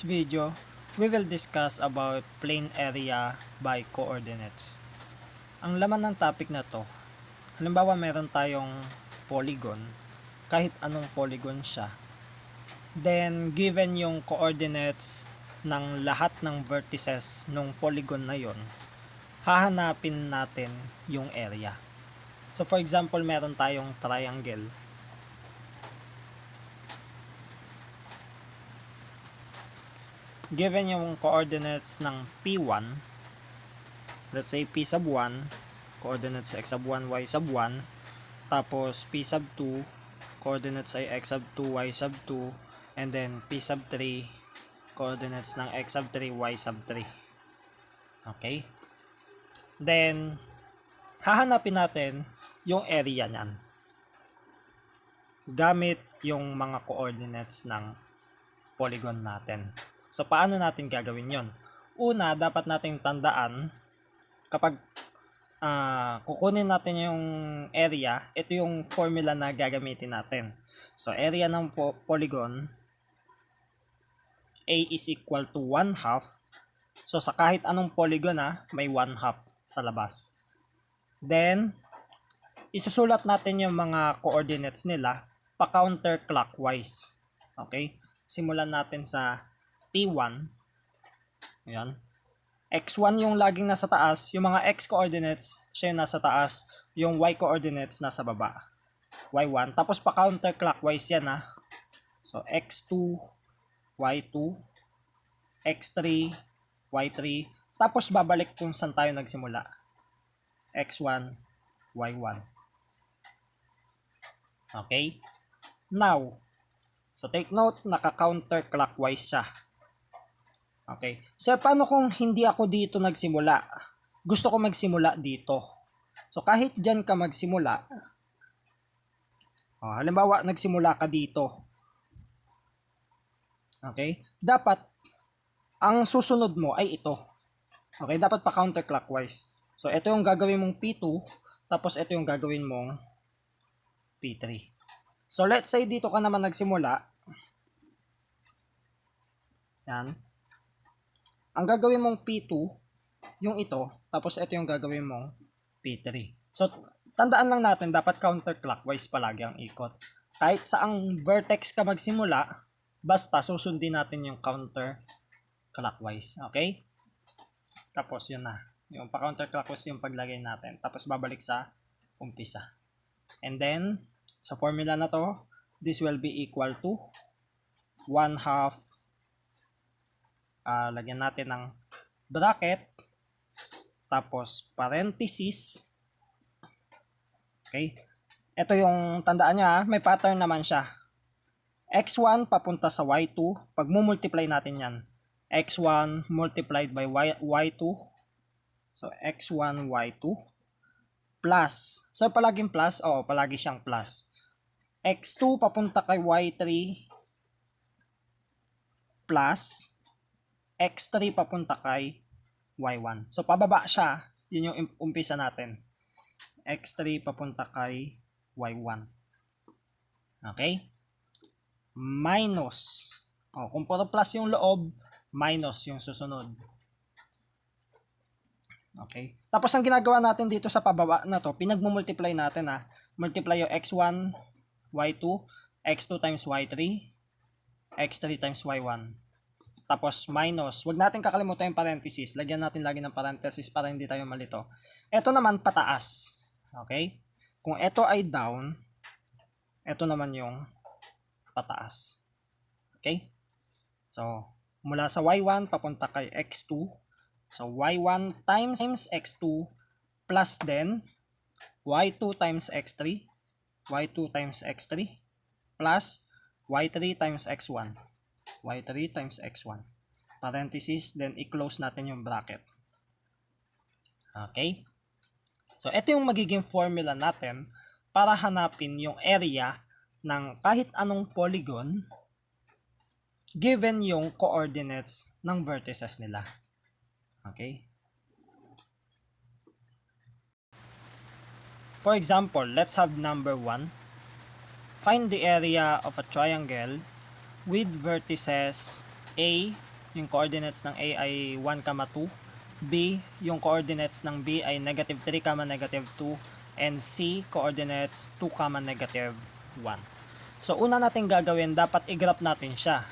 this video, we will discuss about plane area by coordinates. Ang laman ng topic na to, halimbawa meron tayong polygon, kahit anong polygon siya. Then, given yung coordinates ng lahat ng vertices ng polygon na yon, hahanapin natin yung area. So for example, meron tayong triangle. Given yung coordinates ng P1, let's say P sub 1, coordinates x sub 1, y sub 1, tapos P sub 2, coordinates ay x sub 2, y sub 2, and then P sub 3, coordinates ng x sub 3, y sub 3. Okay? Then, hahanapin natin yung area niyan gamit yung mga coordinates ng polygon natin. So, paano natin gagawin yon? Una, dapat nating tandaan kapag kukunin natin yung area, ito yung formula na gagamitin natin. So, area ng polygon, A is equal to 1/2. So, sa kahit anong polygon may 1/2 sa labas. Then, isusulat natin yung mga coordinates nila pa counterclockwise. Okay? Simulan natin sa P1. Ayan. X1 yung laging nasa taas. Yung mga X coordinates, siya yung nasa taas. Yung Y coordinates nasa baba. Y1. Tapos pa counterclockwise yan So, X2, Y2, X3, Y3. Tapos babalik kung saan tayo nagsimula. X1, Y1. Okay? Now, so take note, naka-counterclockwise siya. Okay. So, paano kung hindi ako dito nagsimula? Gusto ko magsimula dito. So, kahit dyan ka magsimula, halimbawa, nagsimula ka dito. Okay? Dapat, ang susunod mo ay ito. Okay? Dapat pa counterclockwise. So, ito yung gagawin mong P2, tapos ito yung gagawin mong P3. So, let's say dito ka naman nagsimula. Yan. Ang gagawin mong P2, yung ito, tapos ito yung gagawin mong P3. So, tandaan lang natin, dapat counterclockwise palagi ang ikot. Kahit saang vertex ka magsimula, basta susundin natin yung counterclockwise. Okay? Tapos yun na. Yung pa-counterclockwise yung paglagay natin. Tapos babalik sa umpisa. And then, sa formula na to, this will be equal to 1/2. Lagyan natin ng bracket. Tapos, parenthesis. Okay? Ito yung tandaan niya, may pattern naman siya. X1 papunta sa Y2. Pag multiply natin yan, X1 multiplied by Y2. So, X1, Y2. Plus. So, palaging plus? Oo, palagi siyang plus. X2 papunta kay Y3. Plus. X3 papunta kay Y1. So, pababa siya. Yun yung umpisa natin. X3 papunta kay Y1. Okay? Minus. Kung puro plus yung loob, minus yung susunod. Okay? Tapos, ang ginagawa natin dito sa pababa na to, pinagmumultiply natin Multiply yung X1, Y2, X2 times Y3, X3 times Y1. Tapos minus, wag natin kakalimutan yung parenthesis. Lagyan natin lagi ng parenthesis para hindi tayo malito. Ito naman pataas. Okay? Kung ito ay down, ito naman yung pataas. Okay? So, mula sa Y1 papunta kay X2. So, Y1 times X2 plus then Y2 times X3. Y2 times X3 plus Y3 times X1. Y3 times X1. Parenthesis, then i-close natin yung bracket. Okay? So, ito yung magiging formula natin para hanapin yung area ng kahit anong polygon given yung coordinates ng vertices nila. Okay? For example, let's have number 1. Find the area of a triangle with vertices A, yung coordinates ng A ay 1, 2. B, yung coordinates ng B ay negative 3, negative 2. And C, coordinates 2, negative 1. So, una natin gagawin, dapat i-graph natin siya.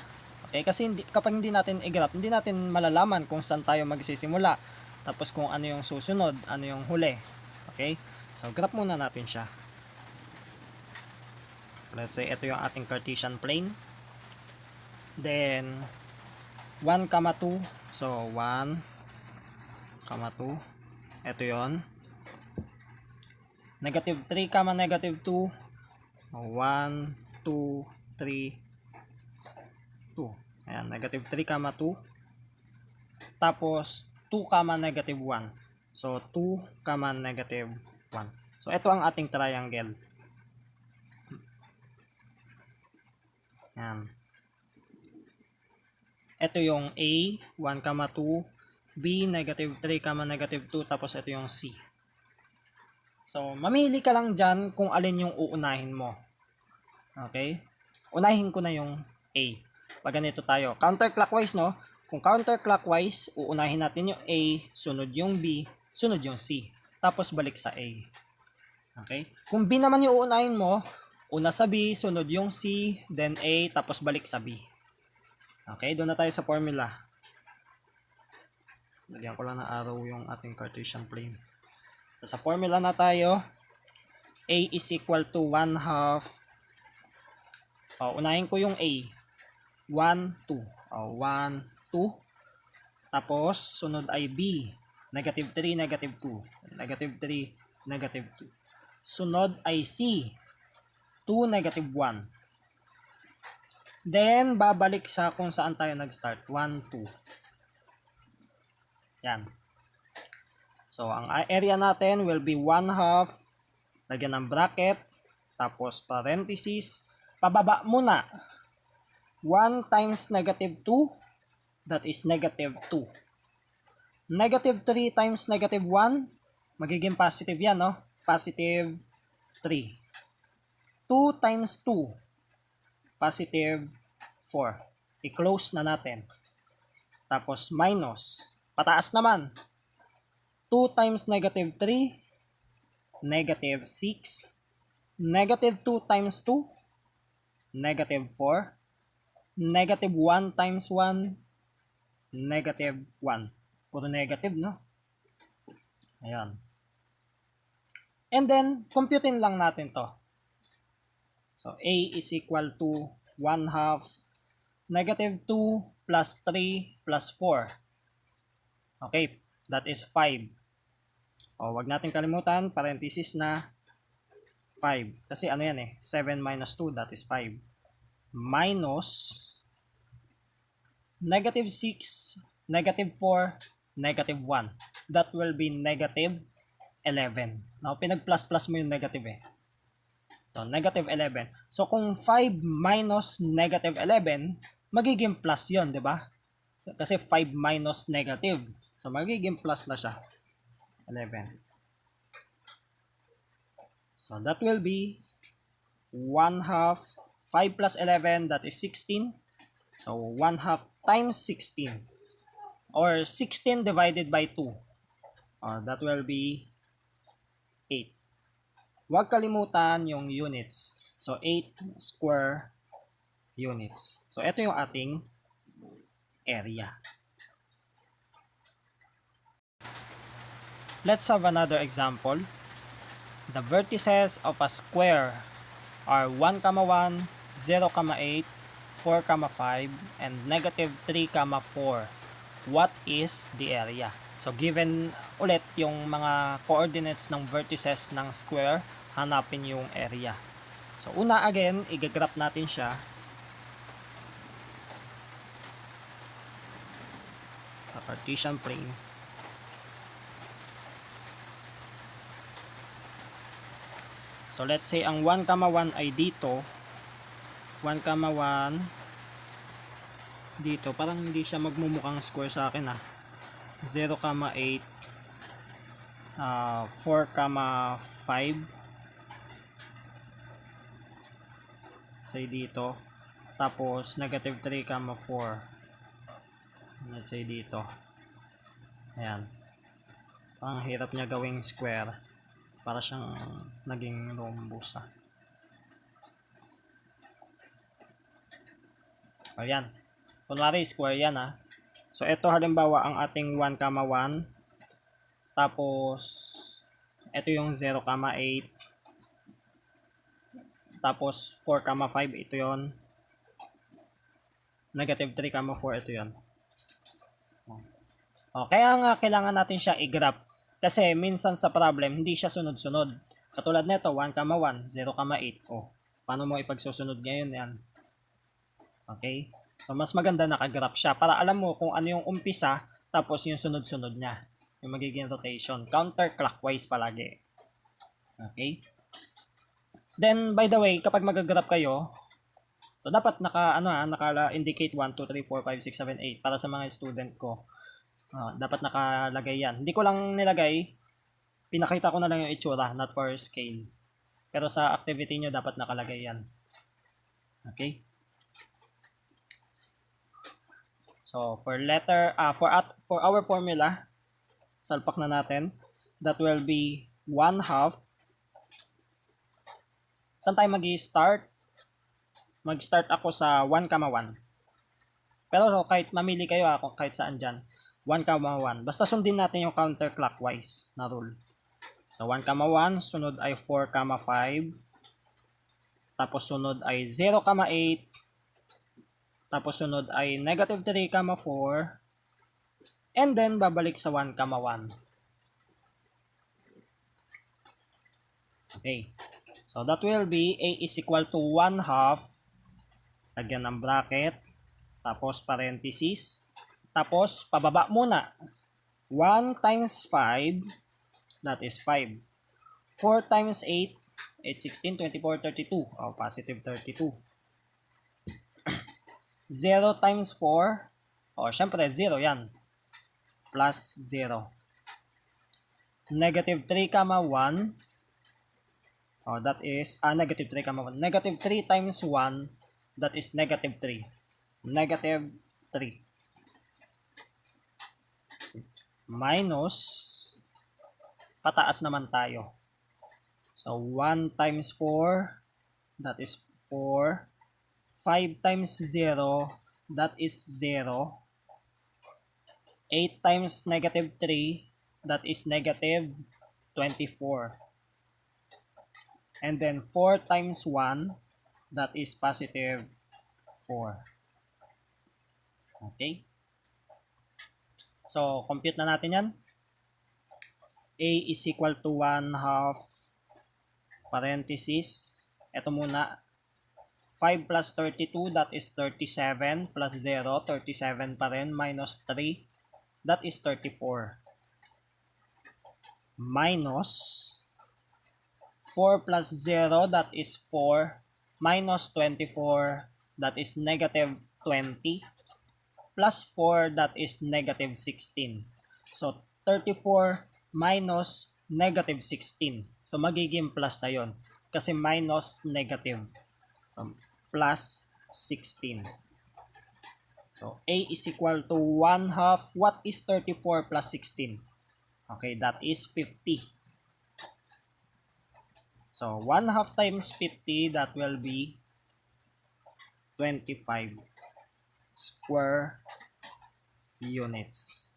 Okay? Kasi kapag hindi natin i-graph, hindi natin malalaman kung saan tayo magsisimula. Tapos kung ano yung susunod, ano yung huli. Okay? So, graph muna natin siya. Let's say, ito yung ating Cartesian plane. Then, 1, 2. So, 1, 2. Ito yon. Negative 3, negative 2. 1, 2, 3, 2. Ayan, negative 3, 2. Tapos, 2, negative 1. So, 2, negative 1. So, ito ang ating triangle. Ayan. Ito yung A, 1, 2. B, negative 3, negative 2. Tapos, ito yung C. So, mamili ka lang dyan kung alin yung uunahin mo. Okay? Unahin ko na yung A. Pag ganito tayo. Counterclockwise, no? Kung counterclockwise, uunahin natin yung A, sunod yung B, sunod yung C. Tapos balik sa A. Okay? Kung B naman yung uunahin mo, una sa B, sunod yung C, then A, tapos balik sa B. Okay? Doon na tayo sa formula. Lagyan ko lang ng arrow yung ating Cartesian plane. So, sa formula na tayo, A is equal to 1/2. Unahin ko yung A. 1, 2. 1, 2. Tapos, sunod ay B. Negative 3, negative 2. Negative 3, negative 2. Sunod ay C. 2, negative 1. Then, babalik sa kung saan tayo nag-start. 1, 2. Yan. So, ang area natin will be 1/2. Lagyan ng bracket. Tapos, parenthesis. Pababa muna. 1 times negative 2. That is negative 2. Negative 3 times negative 1. Magiging positive yan, no? Positive 3. 2 times 2. Positive 4. I-close na natin. Tapos, minus. Pataas naman. 2 times negative 3. Negative 6. Negative 2 times 2. Negative 4. Negative 1 times 1. Negative 1. Puro negative, no? Ayan. And then, computin lang natin to. So, A is equal to 1/2. Negative 2 plus 3 plus 4. Okay, that is 5. Wag natin kalimutan, parenthesis na 5. Kasi ano yan eh, 7 minus 2, that is 5. Minus negative 6, negative 4, negative 1. That will be negative 11. Now, pinag-plus-plus mo yung negative eh. So, negative 11. So, kung 5 minus negative 11, magiging plus yon, di ba? Kasi 5 minus negative. So, magiging plus na siya. 11. So, that will be 1/2. 5 plus 11, that is 16. So, 1/2 times 16. Or 16 divided by 2. That will be 8. Huwag kalimutan yung units. So, 8 square units. So, ito yung ating area. Let's have another example. The vertices of a square are 1, 1, 0, 8, 4, 5, and negative 3, 4. What is the area? So, given ulit yung mga coordinates ng vertices ng square, hanapin yung area. So, una again, i-graph natin siya. Sa Cartesian plane. So, let's say ang 1, 1 ay dito. 1, 1 dito. Parang hindi siya magmumukhang square sa akin 0, 8, 4, 5. Say dito. Tapos, negative 3, 4. Let's say dito. Ayan. Ang hirap niya gawing square. Para siyang naging rhombus. Ayan. Kunwari square yan So ito halimbawa ang ating 1, 1. Tapos ito yung 0, 8. Tapos 4, 5 ito yon. Negative 3, 4 ito yon. Kaya nga kailangan natin siya i-graph. Kasi minsan sa problem hindi siya sunod-sunod. Katulad nito 1, 1, 0, 8. Paano mo ipagsusunod ngayon yan? Okay? So mas maganda naka-graph siya para alam mo kung ano yung umpisa tapos yung sunod-sunod niya. Yung magiging rotation. Counterclockwise palagi. Okay? Then, by the way, kapag mag-graph kayo, so dapat naka-indicate 1, 2, 3, 4, 5, 6, 7, 8 para sa mga student ko. Dapat nakalagay yan. Hindi ko lang nilagay. Pinakita ko na lang yung itsura, not for scale. Pero sa activity nyo, dapat nakalagay yan. Okay? So, for our formula, salpak na natin. That will be 1/2. Saan tayo mag-start? Mag-start ako sa 1, 1. Pero kahit mamili kayo kahit saan dyan. 1, 1. Basta sundin natin yung counterclockwise na rule. So 1, 1. Sunod ay 4, 5. Tapos sunod ay 0, 8. Tapos sunod ay negative 3, 4. And then babalik sa 1, 1. Okay. So that will be A is equal to 1/2. Lagyan ng bracket. Tapos parenthesis. Tapos pababa muna. 1 times 5. That is 5. 4 times 8. 8, 16, 24, 32. Positive 32. 0 times 4. Syempre 0 yan. Plus 0. Negative 3, 1. That is negative 3, 1. Negative 3 times 1, that is negative 3. Negative 3. Minus, pataas naman tayo. So, 1 times 4, that is 4. 5 times 0, that is 0. 8 times negative 3, that is negative 24. And then 4 times 1, that is positive 4. Okay? So, compute na natin yan. A is equal to 1/2 parenthesis. Ito muna. 5 plus 32, that is 37 plus 0, 37 pa rin, minus 3, that is 34. Minus 4 plus 0, that is 4, minus 24, that is negative 20, plus 4, that is negative 16. So, 34 minus negative 16. So, magiging plus na yun. Kasi minus negative. So, plus 16. So, A is equal to 1/2. What is 34 plus 16? Okay, that is 50. So, 1/2 times 50, that will be 25 square units.